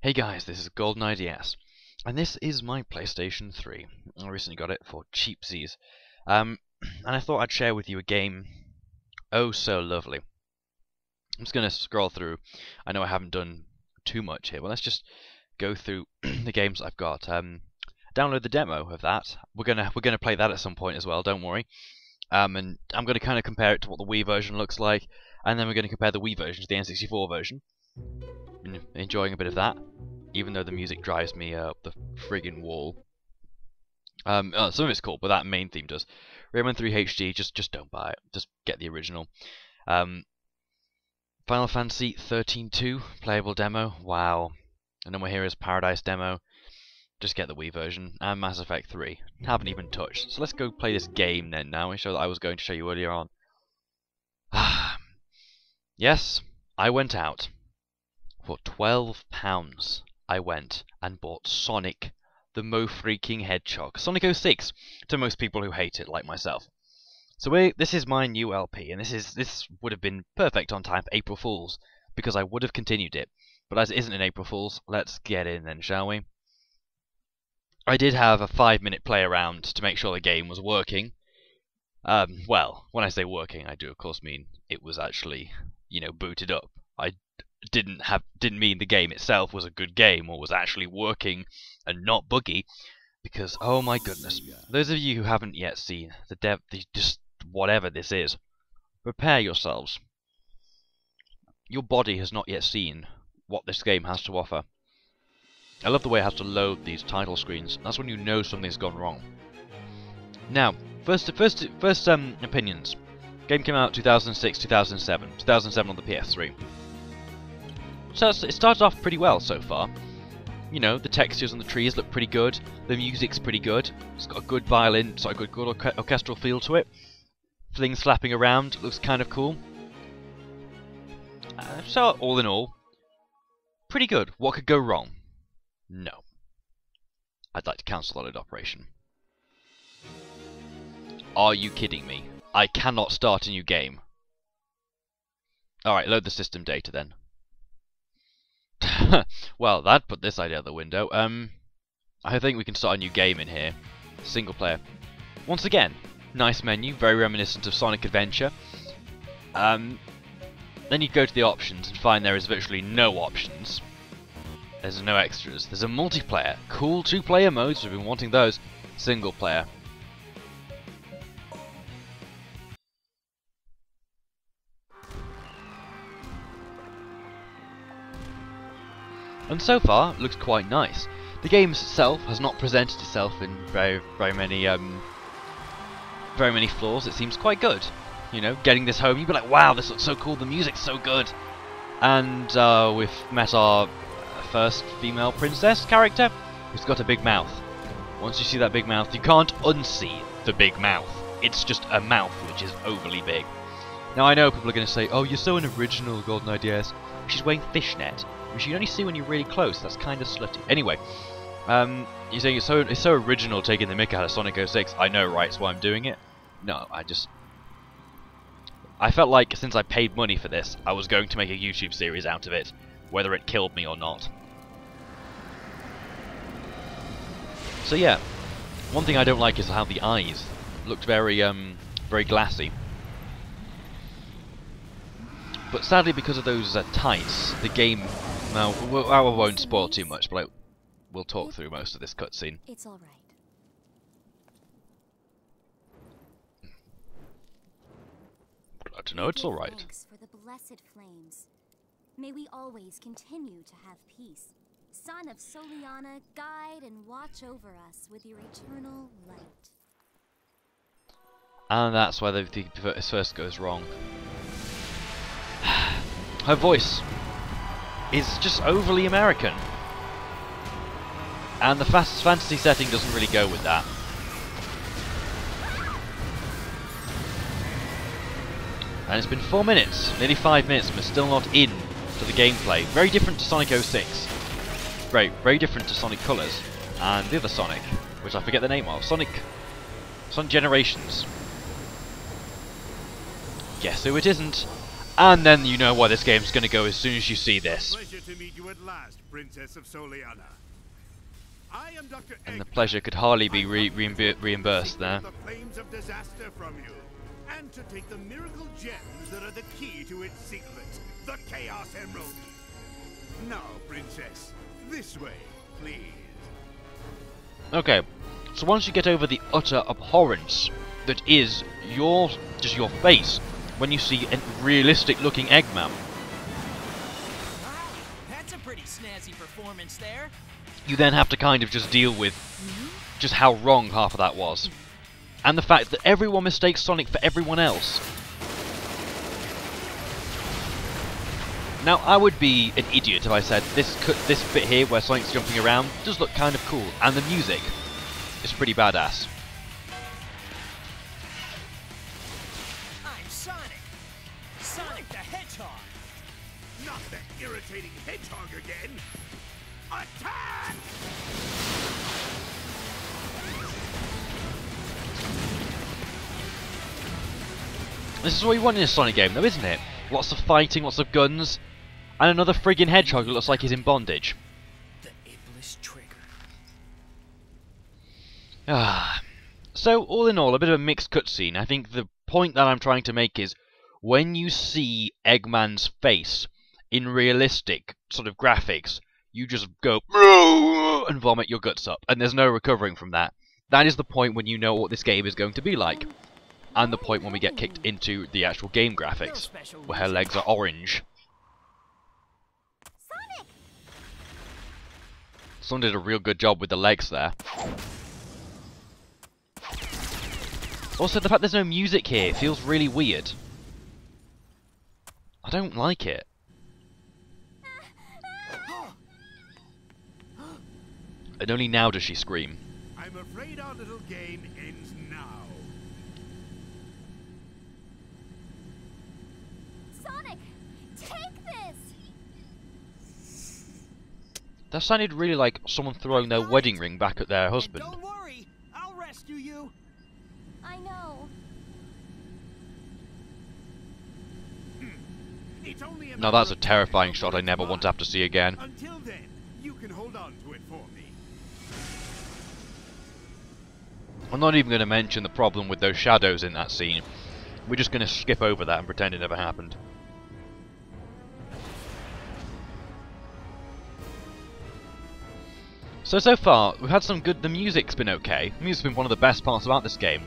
Hey guys, this is Golden IDS, and this is my PlayStation 3. I recently got it for cheapsies, and I thought I'd share with you a game oh so lovely. I'm just going to scroll through. I know I haven't done too much here, but let's just go through the games I've got. Download the demo of that. We're gonna play that at some point as well. Don't worry. And I'm going to kind of compare it to what the Wii version looks like, and then we're going to compare the Wii version to the N64 version. Been enjoying a bit of that, even though the music drives me up the friggin' wall. Some of it's cool, but that main theme does. Rayman 3 HD, just don't buy it. Just get the original. Final Fantasy 13-2 playable demo. Wow. And No More Heroes Paradise demo. Just get the Wii version. And Mass Effect 3. Haven't even touched. So let's go play this game then now. I show that I was going to show you earlier on. Yes, I went out. For £12, I went and bought Sonic the Mo-Freaking Hedgehog. Sonic 06 to most people who hate it, like myself. So this is my new LP, and this would have been perfect on time for April Fools, because I would have continued it. But as it isn't an April Fools, let's get in then, shall we? I did have a 5-minute play around to make sure the game was working. Well, when I say working, I do of course mean it was actually, booted up. I didn't mean the game itself was a good game or was actually working and not buggy, because oh my goodness, those of you who haven't yet seen just whatever this is, prepare yourselves. Your body has not yet seen what this game has to offer. I love the way it has to load these title screens. That's when you know something's gone wrong. Now, first opinions. Game came out 2006, 2007 on the PS3. So it started off pretty well so far. The textures on the trees look pretty good. The music's pretty good. It's got a good violin, it's got a good orchestral feel to it. Things slapping around, looks kind of cool. So all in all, pretty good. What could go wrong? No. I'd like to cancel that operation. Are you kidding me? I cannot start a new game. Alright, load the system data then. Well, that put this idea out the window. I think we can start a new game in here. Single player. Once again, nice menu, very reminiscent of Sonic Adventure. Then you go to the options and find there is virtually no options. There's no extras. There's a multiplayer. Cool 2-player modes, we've been wanting those. Single player. And so far, it looks quite nice. The game itself has not presented itself in very many flaws. It seems quite good. Getting this home, you'd be like, wow, this looks so cool, the music's so good. And we've met our first female princess character, who's got a big mouth. Once you see that big mouth, you can't unsee the big mouth. It's just a mouth which is overly big. Now I know people are going to say, oh, you're so unoriginal, Golden IDS. She's wearing fishnet, which you only see when you're really close. That's kind of slutty. Anyway, you're saying it's so original taking the mick out of Sonic 06. I know, right? That's why I'm doing it. No, I felt like since I paid money for this, I was going to make a YouTube series out of it, whether it killed me or not. So yeah, one thing I don't like is how the eyes looked very glassy. But sadly, because of those tights, the game... Now, I won't spoil too much, but we'll talk through most of this cutscene. It's all right. Glad to know it's all right. Thanks for the blessed flames. May we always continue to have peace. Son of Soliana, guide and watch over us with your eternal light. And that's why the first goes wrong. Her voice is just overly American. And the fantasy setting doesn't really go with that. And it's been 4 minutes, nearly 5 minutes, and we're still not in to the gameplay. Very different to Sonic 06. Very different to Sonic Colors. And the other Sonic, which I forget the name of. Sonic Generations. Guess who it isn't? And then you know why this game's going to go as soon as you see this. to meet you at last, Princess of Soliana. I am Dr. And the Eggman. pleasure could hardly be I reimbursed there. the flames of disaster from you, and to take the miracle gems that are the key to its secret, the Chaos Emerald. Now, Princess, this way, please. Okay, so once you get over the utter abhorrence that is just your face when you see a realistic-looking Eggman, Wow, that's a pretty snazzy performance there. you then have to kind of just deal with just how wrong half of that was. And the fact that everyone mistakes Sonic for everyone else. Now, I would be an idiot if I said this bit here where Sonic's jumping around does look kind of cool, and the music is pretty badass. I'm Sonic. Sonic the Hedgehog. Not the irritating hedgehog again. Attack! This is what you want in a Sonic game, though, isn't it? Lots of fighting, lots of guns, and another friggin' hedgehog that looks like he's in bondage. The Iblis Trigger. So, all in all, a bit of a mixed cutscene. I think the point that I'm trying to make is, when you see Eggman's face in realistic sort of graphics, you just go and vomit your guts up, and there's no recovering from that. That is the point when you know what this game is going to be like. And the point when we get kicked into the actual game graphics, where her legs are orange. Sonic! Someone did a real good job with the legs there. Also, the fact there's no music here feels really weird. I don't like it. And only now does she scream. I'm afraid our little game ends now. Sonic! Take this! That sounded really like someone throwing their wedding ring back at their And husband. don't worry, I'll rescue you. I know. It's only a Now matter that's a of terrifying time shot I before never it's want to have to see again. mine. Until then, you can hold on to it for me. I'm not even going to mention the problem with those shadows in that scene. We're just going to skip over that and pretend it never happened. So far, we've had some good... The music's been okay. The music's been one of the best parts about this game.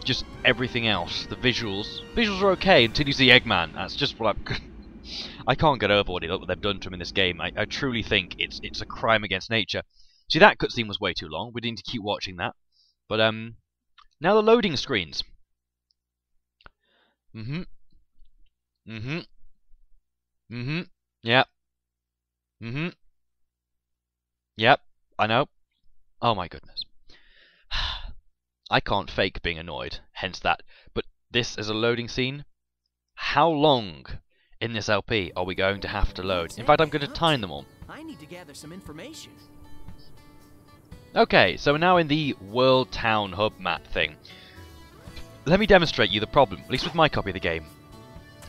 Just everything else. The visuals. Visuals are okay until you see Eggman. That's just what I can't get over what they've done to him in this game. I truly think it's a crime against nature. See, that cutscene was way too long. We need to keep watching that. But, now the loading screens. Yep. Yep, I know. Oh my goodness. I can't fake being annoyed, hence that. But this is a loading scene. How long in this LP are we going to have to load? In fact, I'm going to time them all. I need to gather some information. Okay, so we're now in the World Town Hub map thing. Let me demonstrate you the problem, at least with my copy of the game.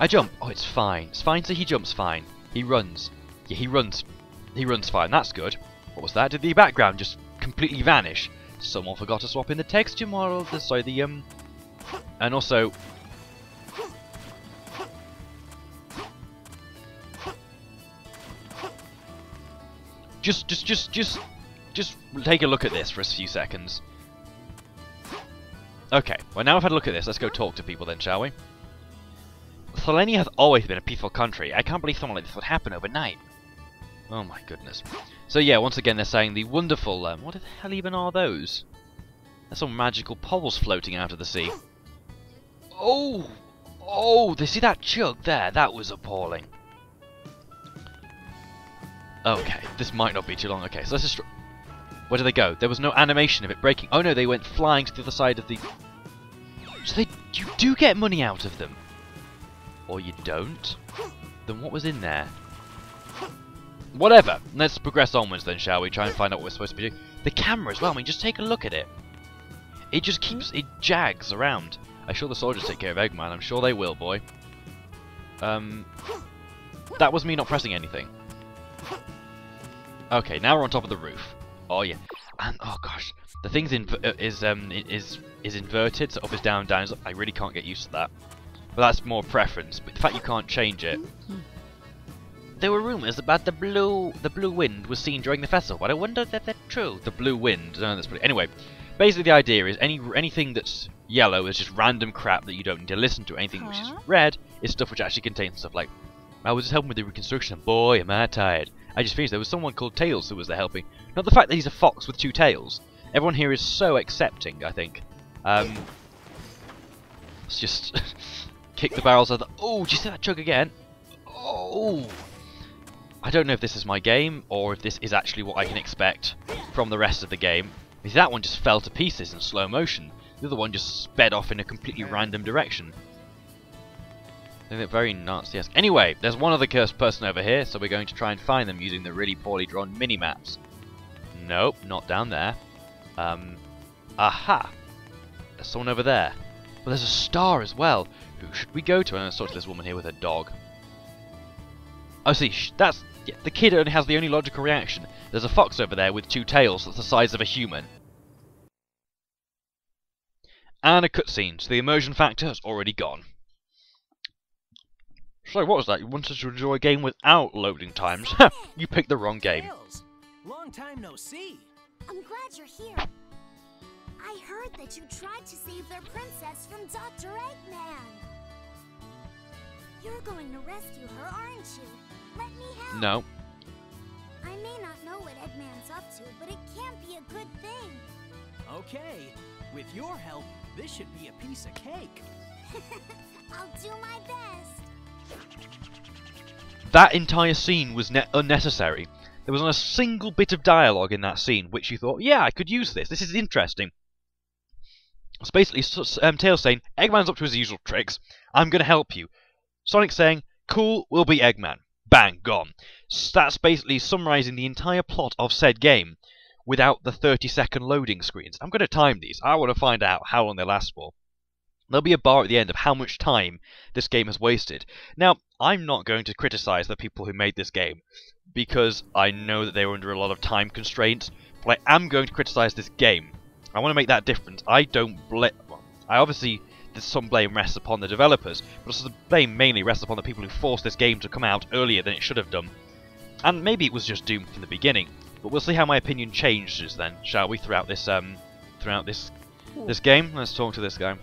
I jump. Oh, it's fine. It's fine, so he jumps fine. He runs. Yeah, he runs. He runs fine. That's good. What was that? Did the background just completely vanish? Someone forgot to swap in the texture model. Sorry, and also... Just take a look at this for a few seconds. Okay, well now I've had a look at this, let's go talk to people then, shall we? Thelenia has always been a peaceful country. I can't believe something like this would happen overnight. Oh my goodness. So yeah, once again they're saying the wonderful... what the hell even are those? There's some magical poles floating out of the sea. Oh! Oh, they see that chug there? That was appalling. Okay, this might not be too long. Okay, so let's just... Where do they go? There was no animation of it breaking. Oh no, they went flying to the other side of the... So you do get money out of them. Or you don't? Then what was in there? Whatever. Let's progress onwards then, shall we? Try and find out what we're supposed to be doing. The camera as well, I mean, just take a look at it. It just keeps... It jags around. I'm sure the soldiers take care of Eggman. I'm sure they will, boy. That was me not pressing anything. Okay, now we're on top of the roof. Oh yeah, and oh gosh, the thing's is inverted, so up is down, down is up. I really can't get used to that. But that's more preference. But the fact you can't change it. There were rumours about the blue wind was seen during the festival, but I wonder if that's true. The blue wind. No, that's pretty. Anyway, basically the idea is anything that's yellow is just random crap that you don't need to listen to. Anything which is red is stuff which actually contains stuff like, I was just helping with the reconstruction. Boy, am I tired. I just finished. There was someone called Tails who was there helping. Not the fact that he's a fox with 2 tails. Everyone here is so accepting, I think. Let's just kick the barrels of the... Oh, did you see that chug again? Oh! I don't know if this is my game, or if this is actually what I can expect from the rest of the game. Because that one just fell to pieces in slow motion. The other one just sped off in a completely random direction. I think they're very Nazi-esque. Anyway, there's one other cursed person over here, so we're going to try and find them using the really poorly drawn mini-maps. Nope, not down there. Aha! There's someone over there. But there's a star as well. Who should we go to? I'm going to talk to this woman here with her dog. Oh, see, that's... Yeah, the kid only has the only logical reaction. There's a fox over there with 2 tails that's the size of a human. And a cutscene, so the immersion factor has already gone. So, what was that? You wanted to enjoy a game without loading times? You picked the wrong game. Tails, long time no see. I'm glad you're here. I heard that you tried to save their princess from Dr. Eggman. You're going to rescue her, aren't you? Let me help. No. I may not know what Eggman's up to, but it can't be a good thing. Okay, with your help, this should be a piece of cake. I'll do my best. That entire scene was unnecessary. There wasn't a single bit of dialogue in that scene which you thought, yeah, I could use this. This is interesting. It's basically Tails saying, Eggman's up to his usual tricks. I'm going to help you. Sonic saying, cool, we'll be Eggman. Bang, gone. That's basically summarising the entire plot of said game without the 30-second loading screens. I'm going to time these. I want to find out how long they last for. There'll be a bar at the end of how much time this game has wasted. Now, I'm not going to criticise the people who made this game, because I know that they were under a lot of time constraints, but I am going to criticise this game. I want to make that difference. I obviously, some blame rests upon the developers, but also the blame mainly rests upon the people who forced this game to come out earlier than it should have done. And maybe it was just doomed from the beginning, but we'll see how my opinion changes then, shall we, throughout this game? Let's talk to this guy.